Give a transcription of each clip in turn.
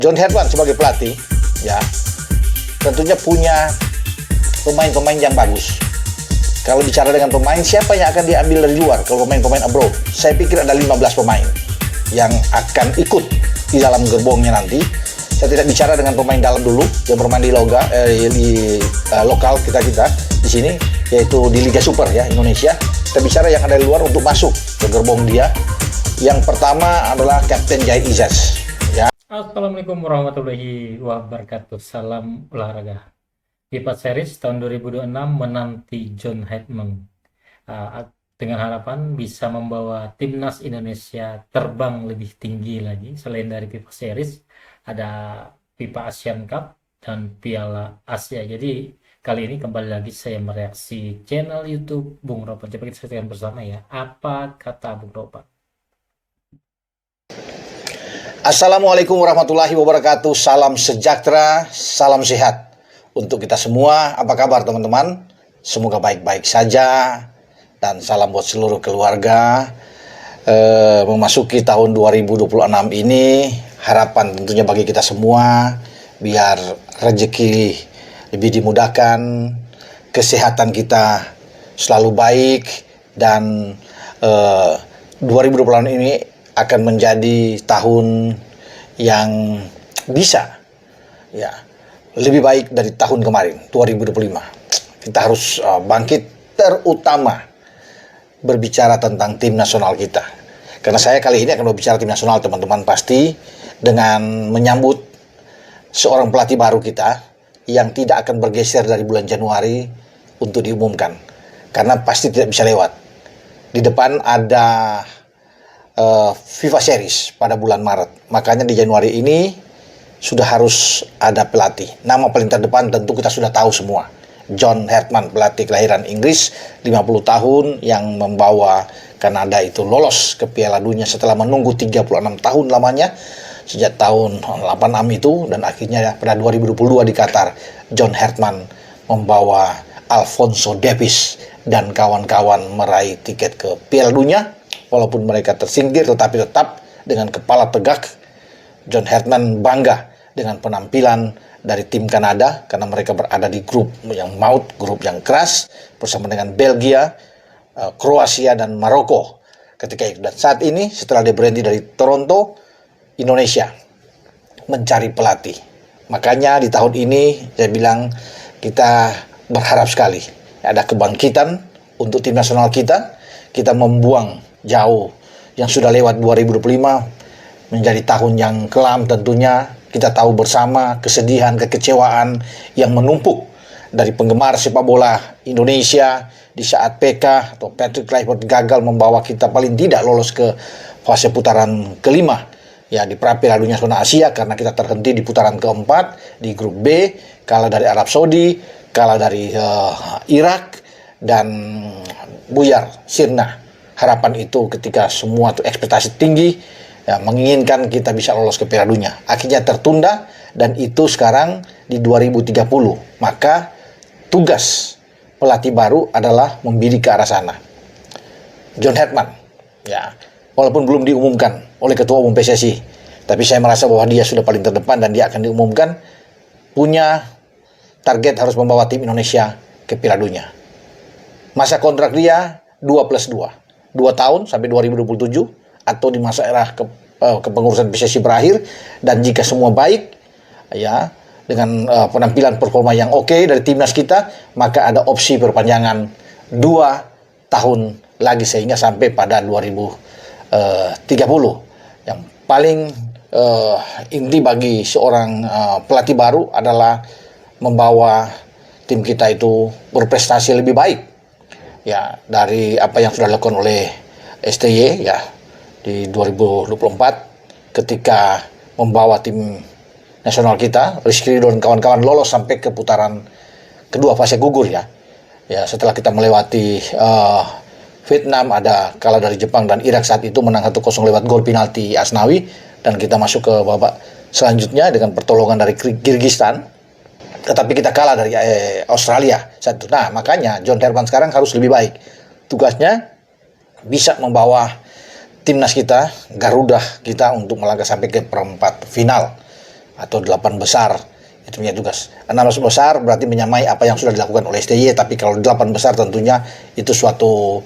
John Herdman sebagai pelatih, ya, tentunya punya pemain-pemain yang bagus. Kalau bicara dengan pemain, siapa yang akan diambil dari luar? Kalau pemain-pemain abroad, saya pikir ada 15 pemain yang akan ikut di dalam gerbongnya nanti. Saya tidak bicara dengan pemain dalam dulu yang bermain di lokal kita di sini, yaitu di Liga Super ya Indonesia. Kita bicara yang ada di luar untuk masuk ke gerbong dia. Yang pertama adalah Kapten Jai Izas. Assalamualaikum warahmatullahi wabarakatuh. Salam olahraga. FIFA Series tahun 2026 menanti John Herdman dengan harapan bisa membawa timnas Indonesia terbang lebih tinggi lagi. Selain dari FIFA Series, ada FIFA Asian Cup dan Piala Asia. Jadi kali ini kembali lagi saya mereaksi channel YouTube Bung Ropan. Coba kita saksikan bersama ya. Apa kata Bung Ropan? Assalamualaikum warahmatullahi wabarakatuh. Salam sejahtera, salam sehat untuk kita semua. Apa kabar teman-teman? Semoga baik-baik saja. Dan salam buat seluruh keluarga. Memasuki tahun 2026 ini, harapan tentunya bagi kita semua biar rezeki lebih dimudahkan, kesehatan kita selalu baik, dan 2026 ini akan menjadi tahun yang bisa ya lebih baik dari tahun kemarin 2025. Kita harus bangkit, terutama berbicara tentang tim nasional kita. Karena saya kali ini akan berbicara tim nasional, teman-teman, pasti dengan menyambut seorang pelatih baru kita yang tidak akan bergeser dari bulan Januari untuk diumumkan. Karena pasti tidak bisa lewat. Di depan ada FIFA Series pada bulan Maret. Makanya di Januari ini sudah harus ada pelatih. Nama paling terdepan tentu kita sudah tahu semua. John Herdman, pelatih kelahiran Inggris, 50 tahun, yang membawa Kanada itu lolos ke Piala Dunia setelah menunggu 36 tahun lamanya. Sejak tahun 86 itu, dan akhirnya pada 2022 di Qatar, John Herdman membawa Alphonso Davies dan kawan-kawan meraih tiket ke Piala Dunia. Walaupun mereka tersingkir, tetapi tetap dengan kepala tegak. John Herdman bangga dengan penampilan dari tim Kanada karena mereka berada di grup yang maut, grup yang keras bersama dengan Belgia, Kroasia, dan Maroko ketika itu. Dan saat ini setelah dia berhenti dari Toronto, Indonesia mencari pelatih. Makanya di tahun ini saya bilang kita berharap sekali ada kebangkitan untuk tim nasional kita. Kita membuang jauh yang sudah lewat 2025 menjadi tahun yang kelam tentunya. Kita tahu bersama kesedihan, kekecewaan yang menumpuk dari penggemar sepak bola Indonesia di saat PK atau Patrick Kluivert gagal membawa kita paling tidak lolos ke fase putaran kelima ya di Piala Dunia zona Asia, karena kita terhenti di putaran keempat di grup B, kalah dari Arab Saudi, kalah dari Irak, dan buyar sirna harapan itu ketika semua tuh ekspektasi tinggi ya, menginginkan kita bisa lolos ke Piala Dunia. Akhirnya tertunda, dan itu sekarang di 2030. Maka tugas pelatih baru adalah membidik ke arah sana. John Herdman ya, walaupun belum diumumkan oleh Ketua Umum PSSI, tapi saya merasa bahwa dia sudah paling terdepan dan dia akan diumumkan, punya target harus membawa tim Indonesia ke Piala Dunia. Masa kontrak dia 2+2. 2 tahun sampai 2027, atau di masa era kepengurusan PSSI berakhir, dan jika semua baik ya dengan penampilan performa yang oke dari timnas kita, maka ada opsi perpanjangan 2 tahun lagi sehingga sampai pada 2030. Yang paling inti bagi seorang pelatih baru adalah membawa tim kita itu berprestasi lebih baik ya dari apa yang sudah dilakukan oleh STY ya di 2024 ketika membawa tim nasional kita, Rizky Ridho dan kawan-kawan lolos sampai ke putaran kedua fase gugur ya. Ya setelah kita melewati Vietnam, ada kalah dari Jepang dan Irak saat itu, menang 1-0 lewat gol penalti Asnawi, dan kita masuk ke babak selanjutnya dengan pertolongan dari Kyrgyzstan. Tetapi kita kalah dari Australia saat itu. Nah, makanya John Herdman sekarang harus lebih baik. Tugasnya bisa membawa timnas kita, Garuda kita, untuk melangkah sampai ke perempat final. atau 8 besar itu punya tugas. 6 besar berarti menyamai apa yang sudah dilakukan oleh STY, tapi kalau 8 besar tentunya itu suatu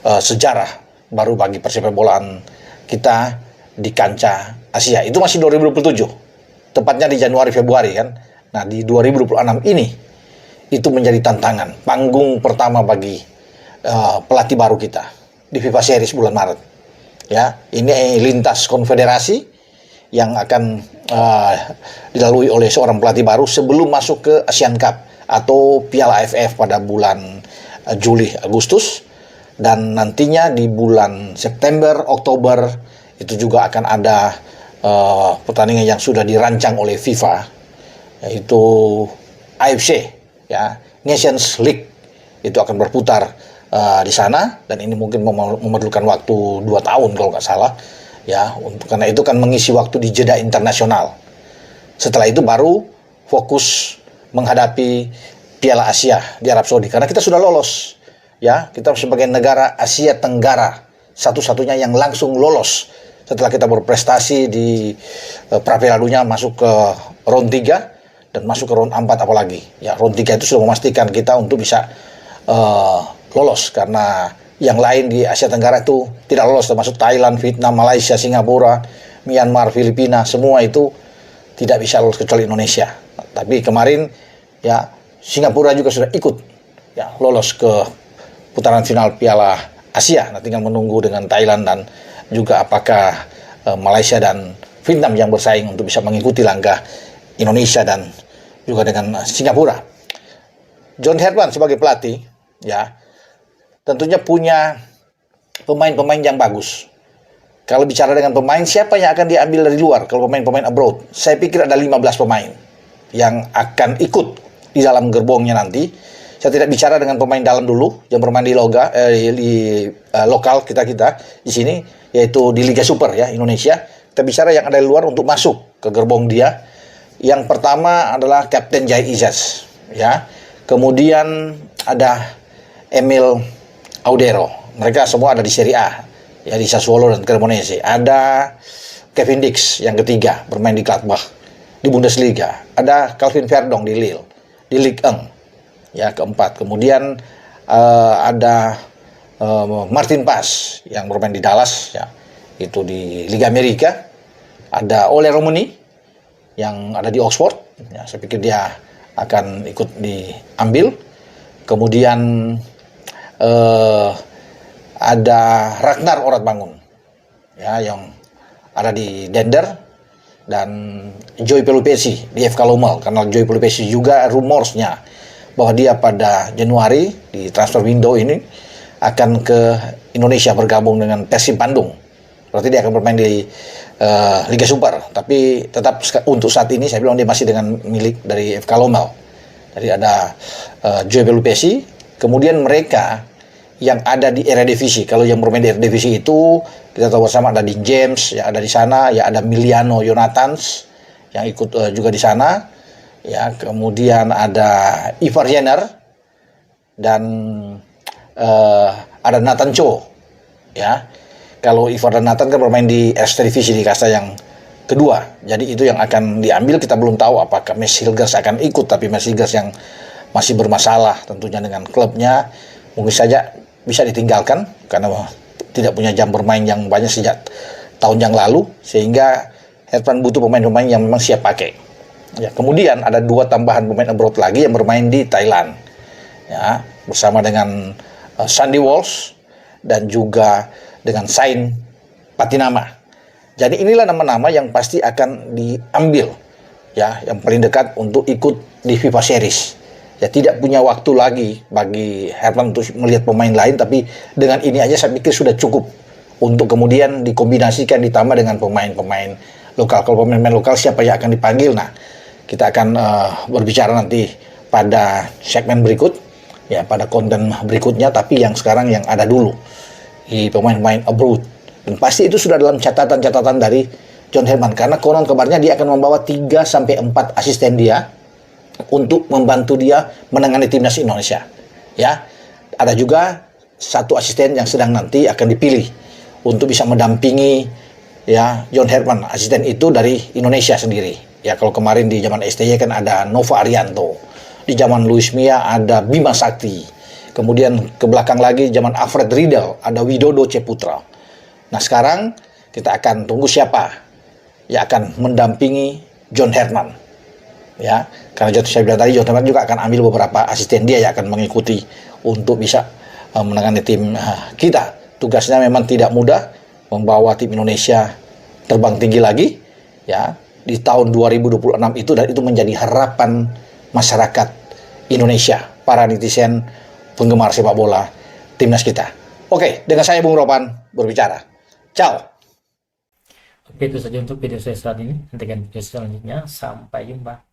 sejarah baru bagi persepak bolaan kita di kancah Asia. Itu masih 2027, tepatnya di Januari Februari kan. Nah di 2026 ini itu menjadi tantangan, panggung pertama bagi pelatih baru kita di FIFA Series bulan Maret. Ya, ini lintas konfederasi yang akan dilalui oleh seorang pelatih baru sebelum masuk ke Asian Cup atau Piala AFF pada bulan Juli Agustus, dan nantinya di bulan September Oktober itu juga akan ada pertandingan yang sudah dirancang oleh FIFA, yaitu AFC, ya, Nations League itu akan berputar di sana, dan ini mungkin memerlukan waktu 2 tahun kalau nggak salah, ya, karena itu kan mengisi waktu di jeda internasional. Setelah itu baru fokus menghadapi Piala Asia di Arab Saudi, karena kita sudah lolos, ya, kita sebagai negara Asia Tenggara satu-satunya yang langsung lolos setelah kita berprestasi di pra Piala Dunia, masuk ke round 3 dan masuk ke round 4 apalagi. Ya, round 3 itu sudah memastikan kita untuk bisa lolos, karena yang lain di Asia Tenggara itu tidak lolos, termasuk Thailand, Vietnam, Malaysia, Singapura, Myanmar, Filipina, semua itu tidak bisa lolos kecuali Indonesia. Tapi kemarin ya Singapura juga sudah ikut, ya, lolos ke putaran final Piala Asia. Nah, tinggal menunggu dengan Thailand dan juga apakah Malaysia dan Vietnam yang bersaing untuk bisa mengikuti langkah Indonesia dan juga dengan Singapura. John Herdman sebagai pelatih, ya, tentunya punya pemain-pemain yang bagus. Kalau bicara dengan pemain, siapa yang akan diambil dari luar? Kalau pemain-pemain abroad, saya pikir ada 15 pemain yang akan ikut di dalam gerbongnya nanti. Saya tidak bicara dengan pemain dalam dulu yang bermain di lokal kita di sini, yaitu di Liga Super, ya, Indonesia. Kita bicara yang ada di luar untuk masuk ke gerbong dia. Yang pertama adalah Kapten Jai Izas, ya. Kemudian ada Emil Audero. Mereka semua ada di Serie A, ya, di Sassuolo dan Cremonese. Ada Kevin Dix yang ketiga, bermain di Gladbach di Bundesliga. Ada Calvin Verdong di Lille, di Ligue 1, ya, keempat. Kemudian ada Martin Paz yang bermain di Dallas, ya, itu di Liga Amerika. Ada Ole Romani yang ada di Oxford, ya, saya pikir dia akan ikut diambil. Kemudian ada Ragnar Oratbangun, ya, yang ada di Dender, dan Joy Pelupesi di FK Lommel, karena Joy Pelupesi juga rumorsnya bahwa dia pada Januari di transfer window ini akan ke Indonesia bergabung dengan Persib Bandung. Berarti dia akan bermain di Liga Super, tapi tetap untuk saat ini saya bilang dia masih dengan milik dari FK Lommel. Jadi ada Joy Pelupesi, kemudian mereka yang ada di Eredivisie. Kalau yang bermain di Eredivisie itu kita tahu bersama ada Dean James yang ada di sana, ya, ada Miliano Jonathans yang ikut juga di sana, ya. Kemudian ada Ivar Jenner dan ada Nathan Cho, ya. Kalau Ivar dan Nathan kan bermain di Eredivisie di kasta yang kedua. Jadi itu yang akan diambil. Kita belum tahu apakah Mads Hilgers akan ikut, tapi Mads Hilgers yang masih bermasalah tentunya dengan klubnya, mungkin saja bisa ditinggalkan karena tidak punya jam bermain yang banyak sejak tahun yang lalu, sehingga Herdman butuh pemain-pemain yang memang siap pakai. Ya, kemudian ada 2 tambahan pemain abroad lagi yang bermain di Thailand, ya, bersama dengan Sandy Walsh dan juga dengan Sain Patinama. Jadi inilah nama-nama yang pasti akan diambil, ya, yang paling dekat untuk ikut di FIFA Series. Ya, tidak punya waktu lagi bagi Herdman untuk melihat pemain lain, tapi dengan ini aja saya pikir sudah cukup untuk kemudian dikombinasikan ditambah dengan pemain-pemain lokal. Kalau pemain-pemain lokal siapa yang akan dipanggil? Nah, kita akan berbicara nanti pada segmen berikut, ya, pada konten berikutnya, tapi yang sekarang yang ada dulu di pemain-pemain abroad. Dan pasti itu sudah dalam catatan-catatan dari John Herdman, karena konon kabarnya dia akan membawa 3-4 asisten dia untuk membantu dia menangani timnas Indonesia, ya. Ada juga 1 asisten yang sedang nanti akan dipilih untuk bisa mendampingi, ya, John Herdman. Asisten itu dari Indonesia sendiri. Ya kalau kemarin di zaman STY kan ada Nova Arianto, di zaman Luis Mia ada Bima Sakti, kemudian ke belakang lagi zaman Alfred Riedel ada Widodo Ceputra. Nah sekarang kita akan tunggu siapa yang akan mendampingi John Herman. Ya, karena saya bilang tadi John Herman juga akan ambil beberapa asisten dia yang akan mengikuti untuk bisa menangani tim kita. Tugasnya memang tidak mudah, membawa tim Indonesia terbang tinggi lagi ya di tahun 2026 itu, dan itu menjadi harapan masyarakat Indonesia, para netizen penggemar sepak bola timnas kita. Oke, dengan saya Bung Ropan berbicara. Ciao. Oke, itu saja untuk video saya saat ini. Nantikan video selanjutnya. Sampai jumpa.